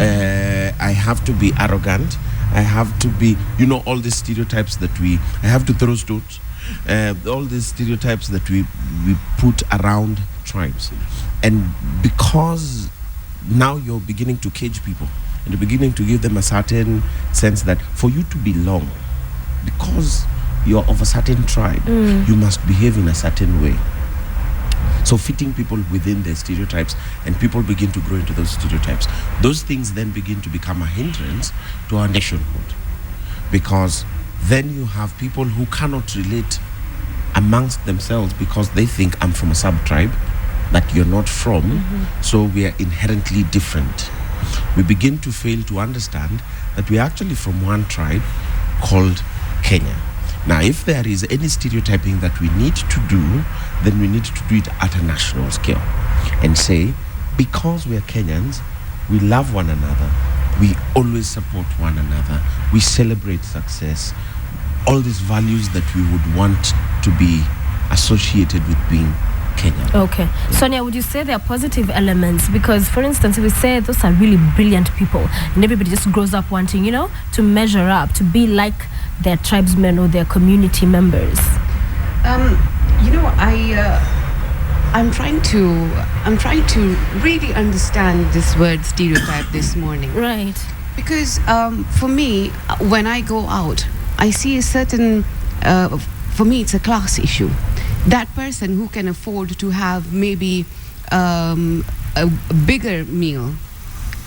I have to be arrogant. I have to be, all these stereotypes that I have to throw stones. All these stereotypes that we put around tribes. And because now you're beginning to cage people, and you're beginning to give them a certain sense that for you to belong, because you're of a certain tribe, you must behave in a certain way. So fitting people within their stereotypes, and people begin to grow into those stereotypes. Those things then begin to become a hindrance to our nationhood, because then you have people who cannot relate amongst themselves because they think I'm from a sub-tribe that you're not from, so we are inherently different. We begin to fail to understand that we're actually from one tribe called Kenya. Now, if there is any stereotyping that we need to do, then we need to do it at a national scale and say, because we are Kenyans, we love one another, we always support one another, we celebrate success, all these values that we would want to be associated with being Kenyan. Okay. Sonia, would you say there are positive elements? Because, for instance, if we say those are really brilliant people and everybody just grows up wanting, to measure up, to be like their tribesmen or their community members. I'm trying to really understand this word stereotype this morning. Right. Because for me, when I go out, I see a certain, for me, it's a class issue. That person who can afford to have maybe a bigger meal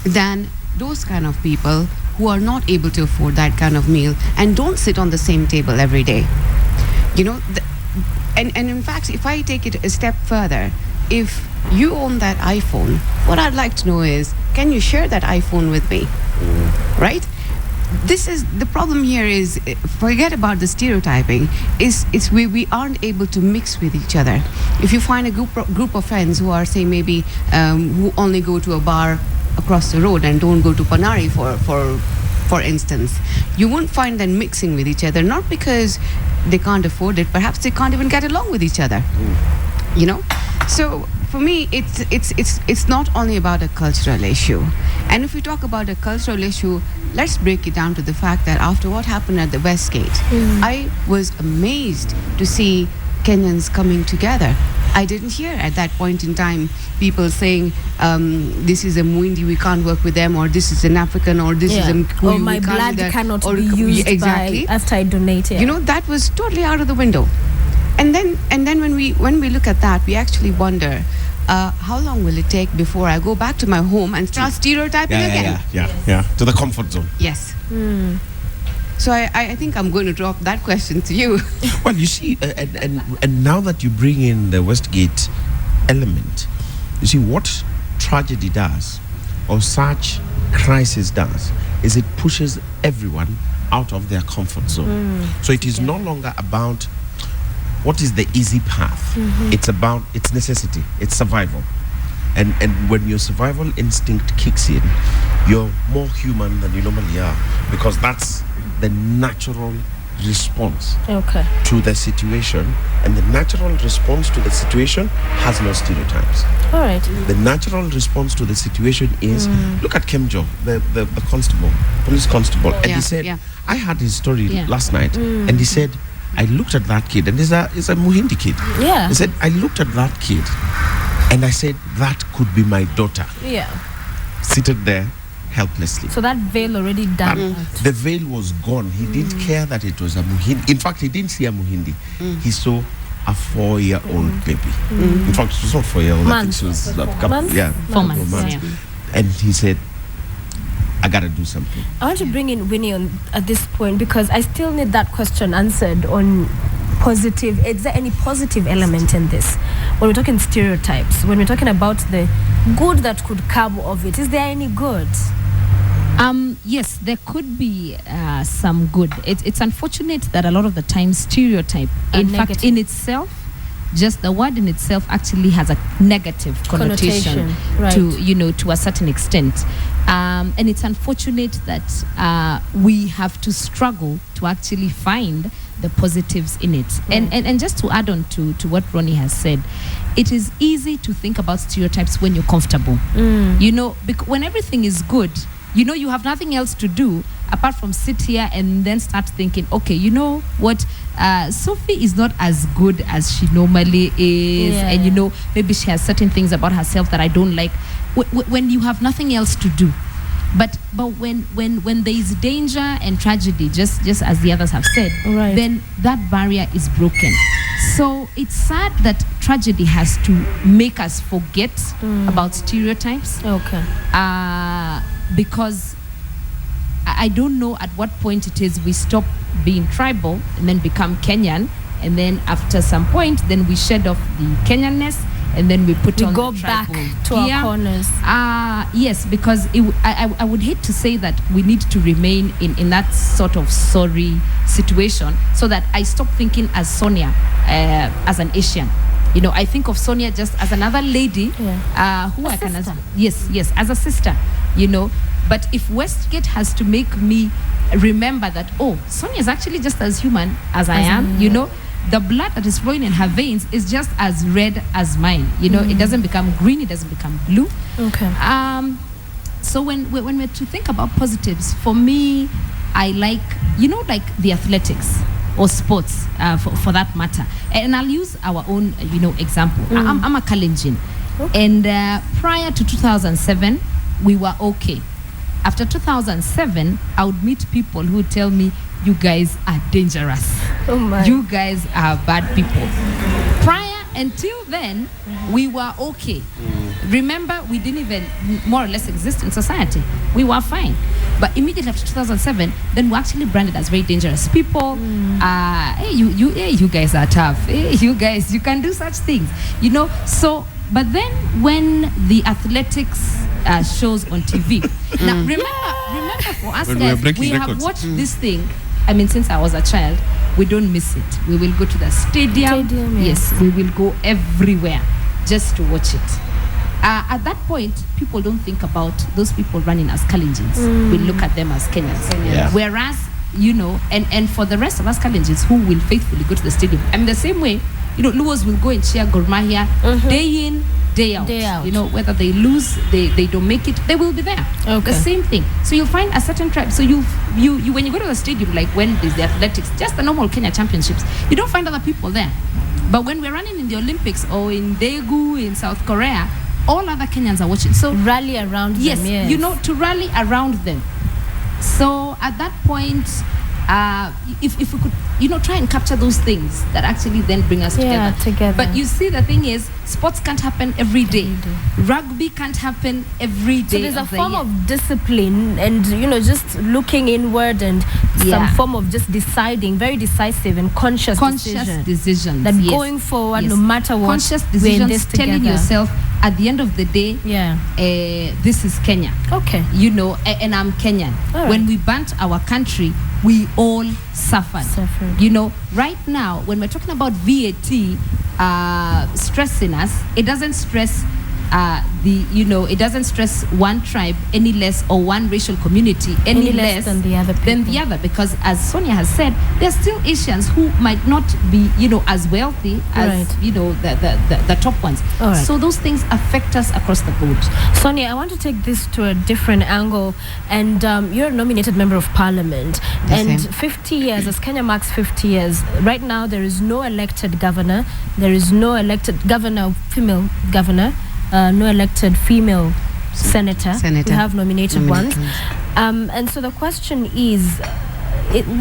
than those kind of people who are not able to afford that kind of meal and don't sit on the same table every day. And in fact, if I take it a step further, if you own that iPhone, what I'd like to know is, can you share that iPhone with me? Right? This is the problem here is, forget about the stereotyping, it's we aren't able to mix with each other. If you find a group of friends who are, say, maybe who only go to a bar across the road and don't go to Panari for instance, you won't find them mixing with each other, not because they can't afford it, perhaps they can't even get along with each other. So for me, it's not only about a cultural issue. And if we talk about a cultural issue, let's break it down to the fact that after what happened at the West Gate, I was amazed to see Kenyans coming together. I didn't hear at that point in time people saying, this is a Muindi, we can't work with them, or this is an African, or this is a Kikuyu, or my blood cannot be used exactly. after I donate it. That was totally out of the window. And then when we look at that, we actually wonder, how long will it take before I go back to my home and start stereotyping again? Yeah, to the comfort zone. Yes. So I think I'm going to drop that question to you. Well, you see, and now that you bring in the Westgate element, you see what tragedy does, or such crisis does, is it pushes everyone out of their comfort zone. So it is no longer about what is the easy path. It's about its necessity, it's survival. And when your survival instinct kicks in, you're more human than you normally are, because that's the natural response to the situation. And the natural response to the situation has no stereotypes. All right. The natural response to the situation is, look at Kemjo, the constable, police constable. And he said, I had his story last night, and he said, I looked at that kid, and he's a Muhindi kid. Yeah. He said, I looked at that kid, and I said, that could be my daughter. Yeah. Seated there helplessly. So that veil already done. The veil was gone. He didn't care that it was a Muhindi. In fact, he didn't see a Muhindi. He saw a 4-year-old baby. In fact, she was not 4-year-old. I think she was a couple. Months? Yeah, 4 months. Yeah. And he said, I gotta do something. I want to bring in Winnie at this point, because I still need that question answered on positive. Is there any positive element in this? When we're talking stereotypes, when we're talking about the good that could come of it, is there any good? Yes, there could be some good. It's unfortunate that a lot of the time stereotype, in fact, in itself, just the word in itself actually has a negative connotation. Right. to a certain extent. And it's unfortunate that we have to struggle to actually find the positives in it. And just to add on to what Ronnie has said, it is easy to think about stereotypes when you're comfortable. When everything is good, You have nothing else to do apart from sit here and then start thinking, okay, you know what, Sophie is not as good as she normally is, and maybe she has certain things about herself that I don't like. When you have nothing else to do, but when there is danger and tragedy, just as the others have said, then that barrier is broken. So it's sad that tragedy has to make us forget about stereotypes. Okay. Because I don't know at what point it is we stop being tribal and then become Kenyan, and then after some point, then we shed off the Kenyanness, and then we go back to our corners. Yes, because I would hate to say that we need to remain in that sort of sorry situation, so that I stop thinking as Sonia as an Asian. I think of Sonia just as another lady who I can yes, as a sister. But if Westgate has to make me remember that, oh, Sonia is actually just as human as I am, the blood that is flowing in her veins is just as red as mine. It doesn't become green, it doesn't become blue. Okay. So when we're to think about positives, for me, I like, like the athletics or sports, for that matter. And I'll use our own, example. I'm a Kalenjin. Okay. And prior to 2007, we were okay. After 2007, I would meet people who would tell me, you guys are dangerous. Oh my. You guys are bad people. Until then, we were okay. Remember, we didn't even more or less exist in society. We were fine. But immediately after 2007, then we're actually branded as very dangerous people. Hey, you guys are tough. Hey, you guys, you can do such things. So, but then when the athletics shows on TV. Now, remember for us guys, we have watched this thing. I mean, since I was a child, we don't miss it. We will go to the stadium. Yes, we will go everywhere just to watch it. At that point, people don't think about those people running as Kalenjins. We look at them as Kenyans. Yeah. Whereas, and for the rest of us Kalenjins who will faithfully go to the stadium, I mean, the same way, Luos will go and cheer Gor Mahia day in, day out. Whether they lose, they don't make it, they will be there. Okay. The same thing. So you'll find a certain tribe. So you when you go to the stadium, like when there's the athletics, just the normal Kenya championships, you don't find other people there. But when we're running in the Olympics or in Daegu in South Korea, all other Kenyans are watching. So rally around them. Yes, to rally around them. So at that point, if we could, try and capture those things that actually then bring us together. But you see, the thing is, sports can't happen every day. Rugby can't happen every day. So there's a form of discipline and, just looking inward and some form of just deciding, very decisive and conscious decisions. That going forward, no matter what, conscious decisions, telling yourself, at the end of the day, this is Kenya. Okay. And I'm Kenyan. Right. When we burnt our country, we all suffered. Right now, when we're talking about VAT stressing us, it doesn't stress it doesn't stress one tribe any less, or one racial community any less than the other people. Because as Sonia has said, there are still Asians who might not be as wealthy as the top ones. So those things affect us across the board. Sonia, I want to take this to a different angle, and you're a nominated member of parliament, and 50 years, as Kenya marks 50 years, right now there is no elected governor, there is no elected female governor, no elected female senator. We have nominated ones. And so the question is,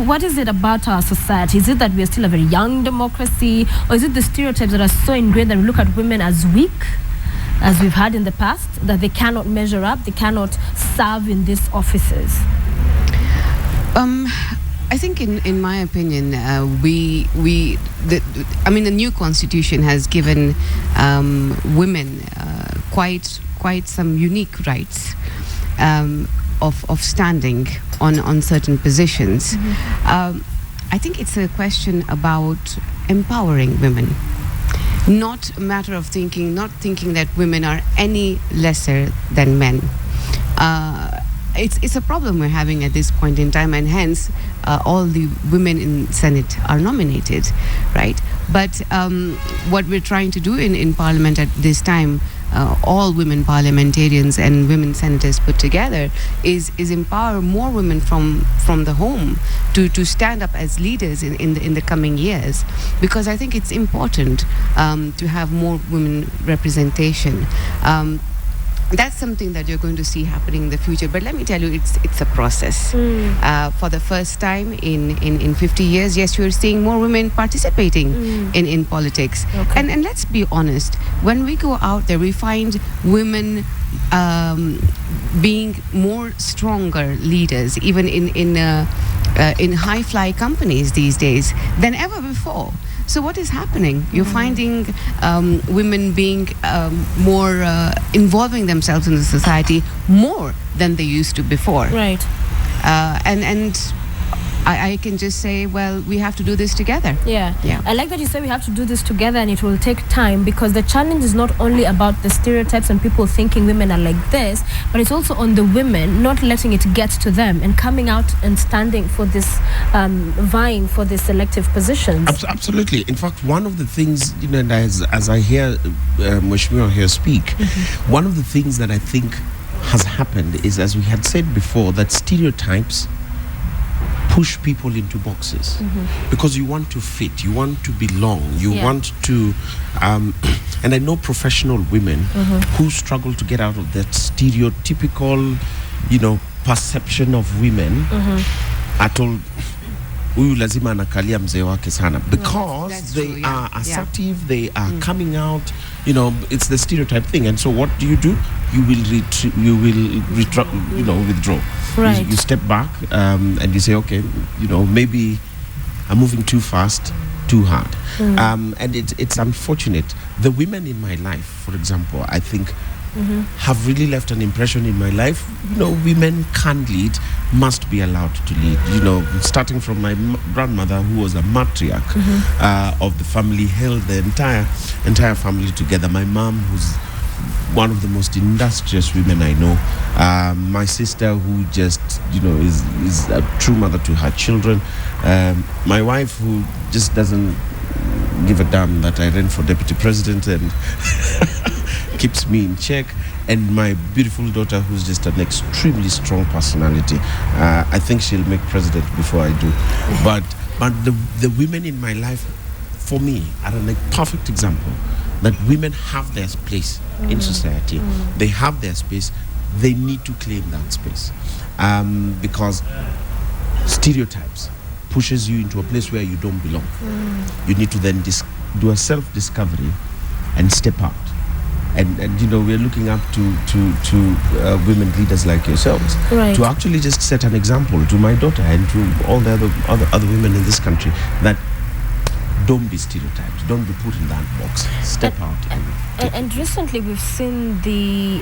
what is it about our society? Is it that we are still a very young democracy, or is it the stereotypes that are so ingrained that we look at women as weak, as we've had in the past, that they cannot measure up, they cannot serve in these offices? I think, in my opinion, the new constitution has given women quite some unique rights of standing on certain positions. I think it's a question about empowering women, not a matter of not thinking that women are any lesser than men. It's a problem we're having at this point in time, and hence all the women in Senate are nominated, right? But what we're trying to do in Parliament at this time, all women parliamentarians and women senators put together is empower more women from the home to stand up as leaders in the coming years, because I think it's important to have more women representation. That's something that you're going to see happening in the future. But let me tell you, it's a process. For the first time in 50 years, yes, you're seeing more women participating in politics. Okay. And let's be honest, when we go out there, we find women being more stronger leaders, even in high fly companies these days than ever before. So what is happening? You're finding women being more involving themselves in the society more than they used to before. Right. And I can just say, well, we have to do this together. Yeah. Yeah. I like that you say we have to do this together, and it will take time, because the challenge is not only about the stereotypes and people thinking women are like this, but it's also on the women not letting it get to them and coming out and standing for this, vying for these elective positions. Absolutely. In fact, one of the things, and as I hear Mheshimiwa here speak, one of the things that I think has happened is, as we had said before, that stereotypes push people into boxes because you want to fit, you want to belong, you want to and I know professional women who struggle to get out of that stereotypical, perception of women at all. Huyu lazima anakalia mzee wake sana, because That's they true, yeah. are assertive, they are coming out, it's the stereotype thing. And so what do? You will withdraw. Right. You step back and you say, okay, maybe I'm moving too fast, too hard. And it's unfortunate. The women in my life, for example, I think have really left an impression in my life. Women can lead, must be allowed to lead. Starting from my grandmother, who was a matriarch of the family, held the entire family together. My mom, who's one of the most industrious women I know. My sister, who just, is a true mother to her children. My wife, who just doesn't give a damn that I ran for deputy president and keeps me in check. And my beautiful daughter, who's just an extremely strong personality. I think she'll make president before I do. But the women in my life, for me, are a perfect example that women have their place in society. They have their space. They need to claim that space, because stereotypes pushes you into a place where you don't belong. You need to then do a self-discovery and step out. And we're looking up to women leaders like yourselves, Right. to actually just set an example to my daughter and to all the other women in this country that don't be stereotyped, don't be put in that box. Step out. And recently we've seen the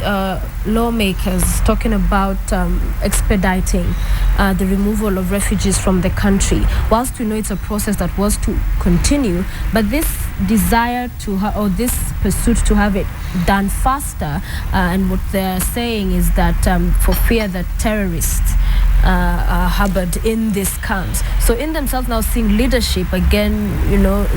lawmakers talking about expediting the removal of refugees from the country. Whilst we know it's a process that was to continue, but this desire or this pursuit to have it done faster, and what they're saying is that for fear that terrorists are harbored in these camps. So in themselves now seeing leadership again,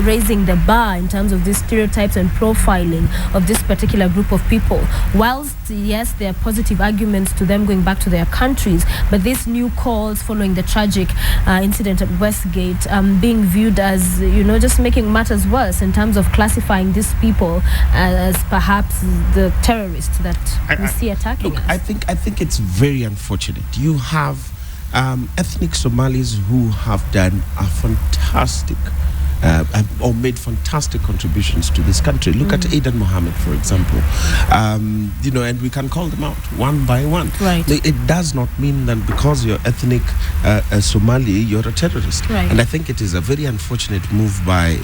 raising the bar in terms of these stereotypes and profiling of this particular group of people. Whilst, yes, there are positive arguments to them going back to their countries, but these new calls following the tragic incident at Westgate being viewed as, just making matters worse in terms of classifying these people as perhaps the terrorists that we see attacking Look, us. I think it's very unfortunate. You have ethnic Somalis who have done a fantastic or made fantastic contributions to this country. Look at Aidan Mohammed, for example. And we can call them out one by one. Right. It does not mean that because you're ethnic Somali, you're a terrorist. Right. And I think it is a very unfortunate move by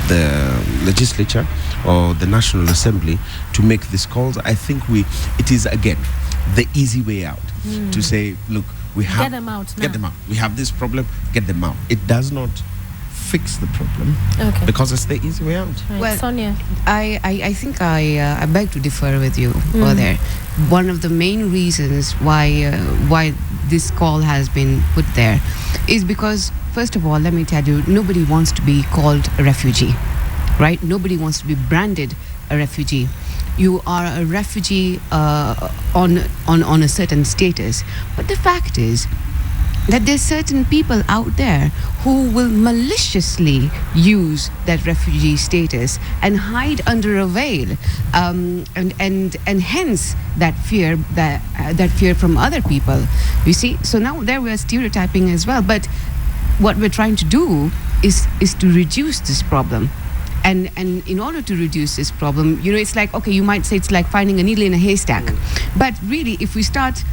the legislature or the National Assembly to make these calls. I think it is again the easy way out to say, look, we have Get them out now. Get them out. We have this problem. Get them out. It does not fix the problem, Okay. because it's the easy way out. Right. Well, Sonia. I think I beg to differ with you there. One of the main reasons why this call has been put there is because, first of all, let me tell you, nobody wants to be called a refugee, right? Nobody wants to be branded a refugee. you are a refugee on a certain status. But the fact is that there's certain people out there who will maliciously use that refugee status and hide under a veil, and hence that fear from other people. You see, so now there we are stereotyping as well. But what we're trying to do is to reduce this problem. And in order to reduce this problem, it's like, okay, you might say it's like finding a needle in a haystack. But really, if we start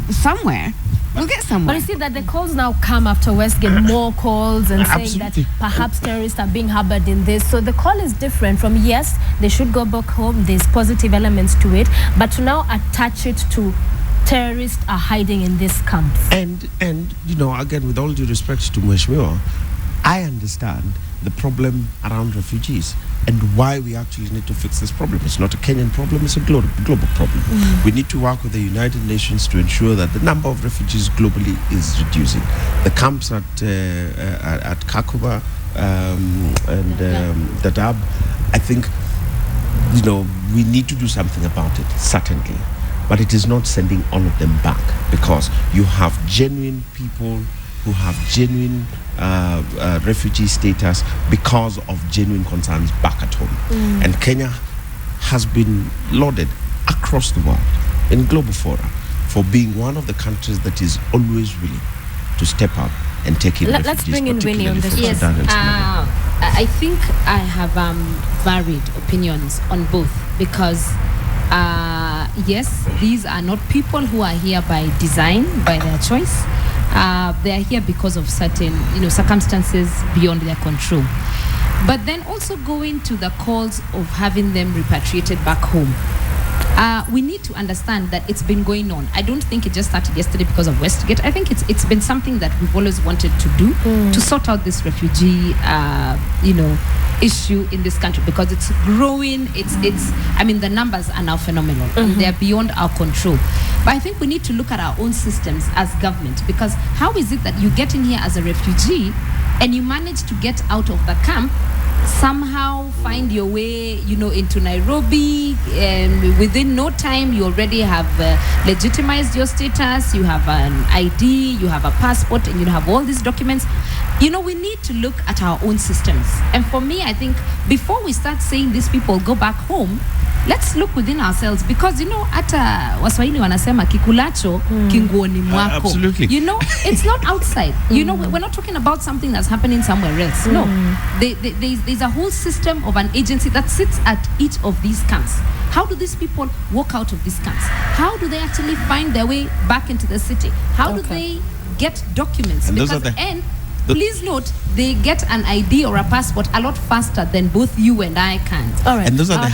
somewhere, we'll get somewhere. But you see that the calls now come after Westgate, more calls and saying Absolutely. that perhaps terrorists are being harbored in this. So the call is different from, yes, they should go back home, there's positive elements to it, but to now attach it to terrorists are hiding in these camps. And again, with all due respect to Mheshimiwa, I understand the problem around refugees and why we actually need to fix this problem. It's not a Kenyan problem, it's a global problem. We need to work with the United Nations to ensure that the number of refugees globally is reducing. The camps at Kakuma and Dadaab, I think, we need to do something about it, certainly. But it is not sending all of them back, because you have genuine people who have genuine refugee status because of genuine concerns back at home. And Kenya has been lauded across the world in global fora for being one of the countries that is always willing to step up and take in refugees. Let's bring in Winnie on this. Yes, I think I have varied opinions on both, because yes, these are not people who are here by design, by their choice. They are here because of certain, circumstances beyond their control. But then also going to the calls of having them repatriated back home. We need to understand that it's been going on. I don't think it just started yesterday because of Westgate. I think it's been something that we've always wanted to do, to sort out this refugee, issue in this country, because it's growing. The numbers are now phenomenal, and they're beyond our control. But I think we need to look at our own systems as government, because how is it that you get in here as a refugee and you manage to get out of the camp, somehow find your way, into Nairobi, and within no time you already have legitimized your status, you have an ID, you have a passport, and you have all these documents. We need to look at our own systems. And for me, I think before we start saying these people go back home, let's look within ourselves, because hata Waswahili wanasema kikulacho kinguoni mwako. Absolutely. It's not outside. We're not talking about something that's happening somewhere else. No, there's a whole system of an agency that sits at each of these camps. How do these people walk out of these camps? How do they actually find their way back into the city? How do they get documents? And please note, they get an ID or a passport a lot faster than both you and I can. All right. And those are the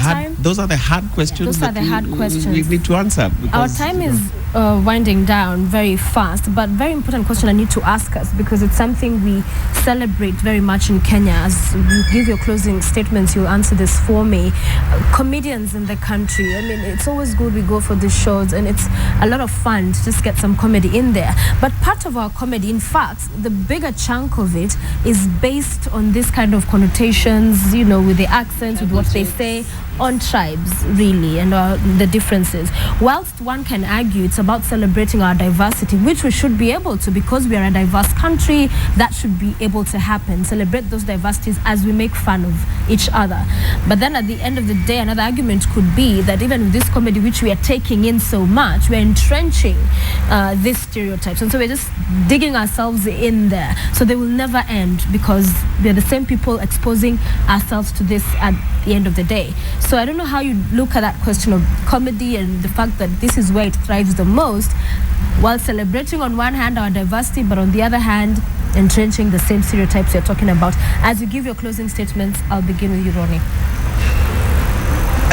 hard questions. Those are the hard questions we need to answer. Our time is winding down very fast, but very important question I need to ask us, because it's something we celebrate very much in Kenya. As you give your closing statements, you'll answer this for me. Comedians in the country, it's always good we go for these shows, and it's a lot of fun to just get some comedy in there. But part of our comedy, in fact, the bigger chunk of it is based on this kind of connotations, with the accents, with what they say on tribes, really, and the differences. Whilst one can argue it's about celebrating our diversity, which we should be able to, because we are a diverse country, that should be able to happen. Celebrate those diversities as we make fun of each other. But then at the end of the day, another argument could be that even with this comedy, which we are taking in so much, we're entrenching these stereotypes. And so we're just digging ourselves in there. So they will never end, because we're the same people exposing ourselves to this at the end of the day. So I don't know how you look at that question of comedy and the fact that this is where it thrives the most, while celebrating on one hand our diversity, but on the other hand entrenching the same stereotypes you're talking about. As you give your closing statements, I'll begin with you, Ronnie.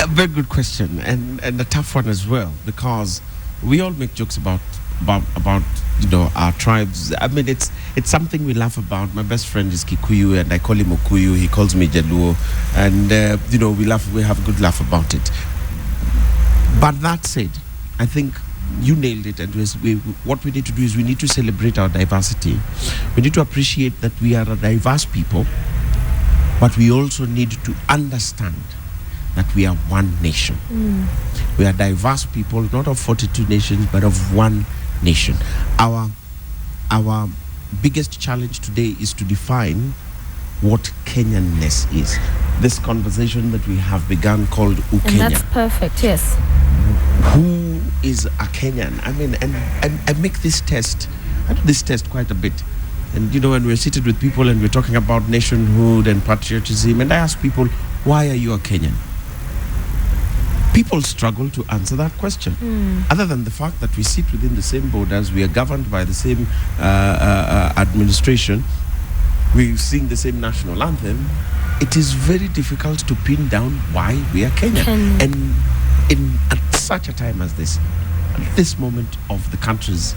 A very good question, and a tough one as well, because we all make jokes about our tribes. It's something we laugh about. My best friend is Kikuyu, and I call him Okuyu. He calls me Jaluo, and we laugh. We have a good laugh about it. But that said, I think you nailed it. And what we need to do is we need to celebrate our diversity. We need to appreciate that we are a diverse people, but we also need to understand that we are one nation. We are diverse people, not of 42 nations, but of one nation. Our biggest challenge today is to define what Kenyanness is. This conversation that we have begun called And Ukenya. that's perfect, yes. Who is a Kenyan? I mean, and I make this test. I do this test quite a bit. And you know, when we're seated with people and we're talking about nationhood and patriotism, and I ask people, why are you a Kenyan? People struggle to answer that question. Other than the fact that we sit within the same borders, we are governed by the same administration, we sing the same national anthem, it is very difficult to pin down why we are Kenyan. And at such a time as this, at this moment of the country's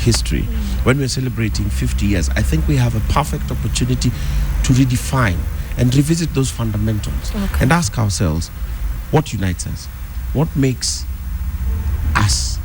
history, when we're celebrating 50 years, I think we have a perfect opportunity to redefine and revisit those fundamentals and ask ourselves, what unites us? What makes us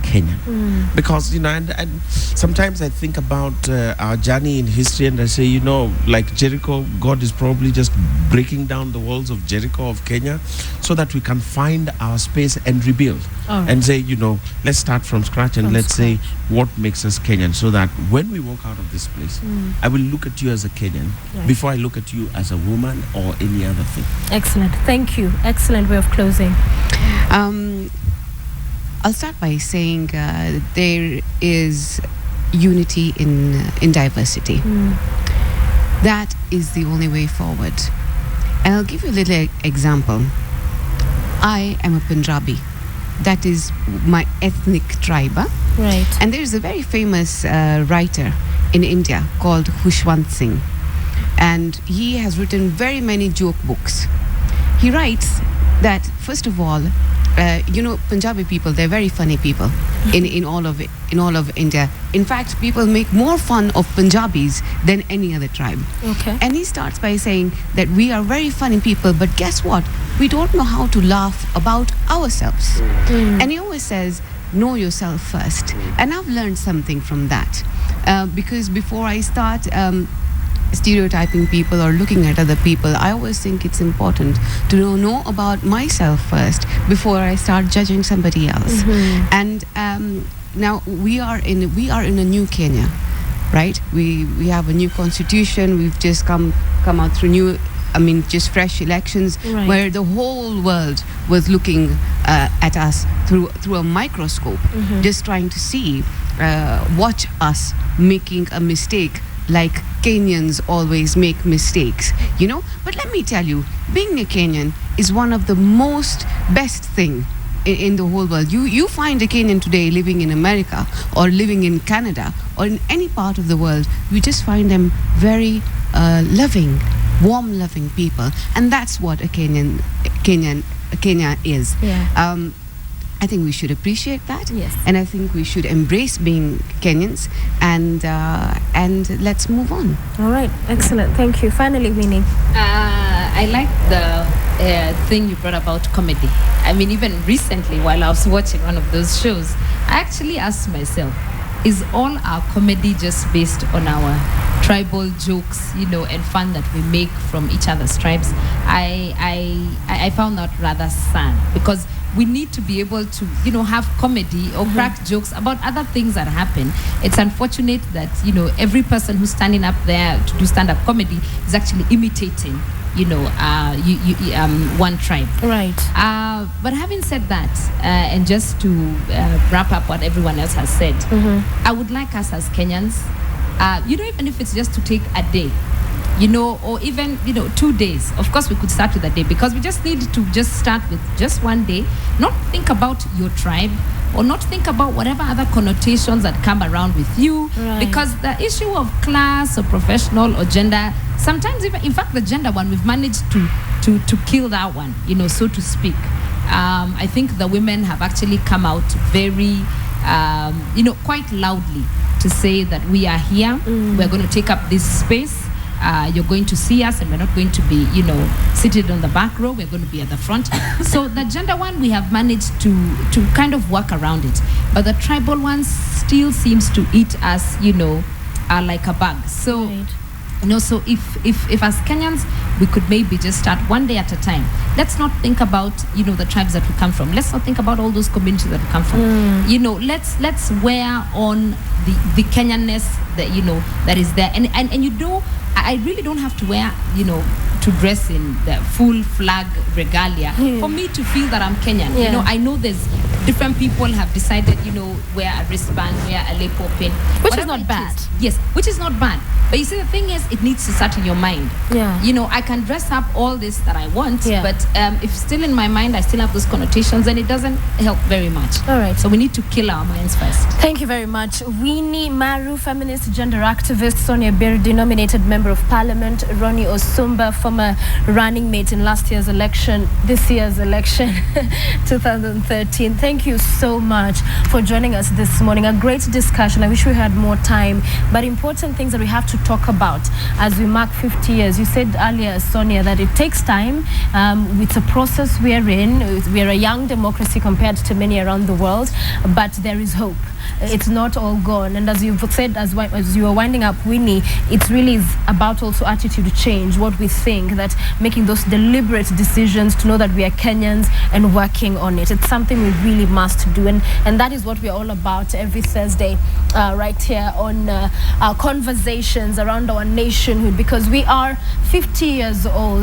Kenyan? Because, you know, and sometimes I think about our journey in history and I say, you know, like Jericho, God is probably just breaking down the walls of Jericho of Kenya so that we can find our space and rebuild. And say, you know, let's start from scratch and let's say what makes us Kenyan, so that when we walk out of this place, I will look at you as a Kenyan before I look at you as a woman or any other thing. Excellent. Thank you. Excellent way of closing. I'll start by saying there is unity in diversity. That is the only way forward. And I'll give you a little example. I am a Punjabi. That is my ethnic tribe. Right. And there is a very famous writer in India called Khushwant Singh. And he has written very many joke books. He writes that, first of all, you know, Punjabi people, they're very funny people in all of India. In fact, people make more fun of Punjabis than any other tribe. Okay. And he starts by saying that we are very funny people, but guess what? We don't know how to laugh about ourselves. And he always says, know yourself first. And I've learned something from that. Because before I start stereotyping people or looking at other people, I always think it's important to know about myself first before I start judging somebody else. And now we are in a new Kenya, right? We have a new constitution. We've just come out through just fresh elections, where the whole world was looking at us through a microscope, just trying to see, watch us making a mistake, like Kenyans always make mistakes, you know. But let me tell you, being a Kenyan is one of the most best thing in the whole world. You find a Kenyan today living in America or living in Canada or in any part of the world, you just find them very loving, warm, loving people, and that's what a Kenya is. I think we should appreciate that. Yes. And I think we should embrace being Kenyans, and let's move on. All right. Excellent. Thank you. Finally, Winnie. I like the thing you brought about comedy. I mean, even recently, while I was watching one of those shows, I actually asked myself, is all our comedy just based on our tribal jokes, you know, and fun that we make from each other's tribes? I found that rather sad, because we need to be able to, you know, have comedy or crack jokes about other things that happen. It's unfortunate that, you know, every person who's standing up there to do stand-up comedy is actually imitating, you know, one tribe. Right. But having said that, and just to wrap up what everyone else has said, I would like us as Kenyans, you know, even if it's just to take a day, you know, or even, you know, 2 days. Of course, we could start with a day, because we just need to just start with just one day, not think about your tribe or not think about whatever other connotations that come around with you. Because the issue of class or professional or gender, sometimes even, in fact, the gender one, we've managed to kill that one, you know, so to speak. I think the women have actually come out very, you know, quite loudly to say that we are here, we're going to take up this space. You're going to see us, and we're not going to be, you know, seated on the back row. We're going to be at the front. So the gender one, we have managed to kind of work around it. But the tribal one still seems to eat us, you know, like a bug. So, you know, so if as Kenyans, we could maybe just start one day at a time. let's not think about, the tribes that we come from. Let's not think about all those communities that we come from. Let's wear on the Kenyanness that is there. And I really don't have to wear, to dress in the full flag regalia for me to feel that I'm Kenyan. Yeah. I know there's different people have decided, wear a wristband, wear a lapel pin. Which is whatever not it bad. Yes, which is not bad. But you see, the thing is, it needs to start in your mind. Yeah. I can dress up all this that I want, Yeah. but if still in my mind, I still have those connotations, then it doesn't help very much. All right. So we need to kill our minds first. Thank you very much. Winnie Maru, feminist gender activist. Sonia Birdi, nominated member of parliament. Ronnie Osumba, former running mate in last year's election, this year's election, 2013. Thank you so much for joining us this morning. A great discussion. I wish we had more time, but important things that we have to talk about as we mark 50 years. You said earlier, Sonia, that it takes time. It's a process we're in. We're a young democracy compared to many around the world, but there is hope. It's not all gone. And as you've said, as you were winding up, Winnie, it really is about also attitude change, what we think, that making those deliberate decisions to know that we are Kenyans and working on it. It's something we really must do. And that is what we're all about every Thursday, right here on our conversations around our nationhood, because we are 50 years old.